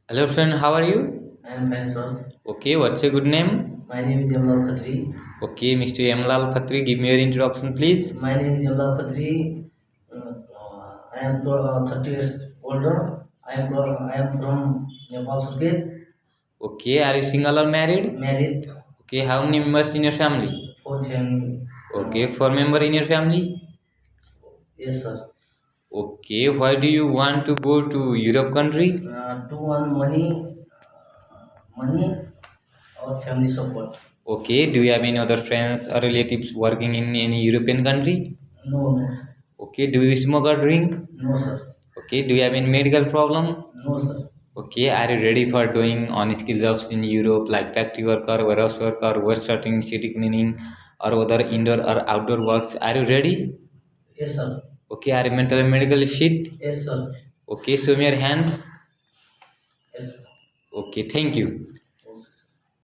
Hello friend, how are you? I am fine, sir. Okay, what's your good name? My name is Yamlal Khatri. Okay, Mr. Yamlal Khatri, give me your introduction please. My name is Yamlal Khatri. I am 30 years older. I am from Nepal, Surkhet. Okay, are you single or married? Married. Okay, how many members in your family? Four family. Okay, four member in your family? Yes, sir. Okay, why do you want to go to Europe country? To earn money or family support. Okay, do you have any other friends or relatives working in any European country? No, no, Okay, do you smoke or drink? no, sir. Okay, do you have any medical problem? No, sir. Okay, are you ready for doing on-skill jobs in Europe like factory worker, warehouse worker, waste sorting, city cleaning, or other indoor or outdoor works? Are you ready? Yes, sir. Okay, are you mentally and medically fit? Yes, sir. Okay, show me your hands. Yes, sir. Okay, thank you.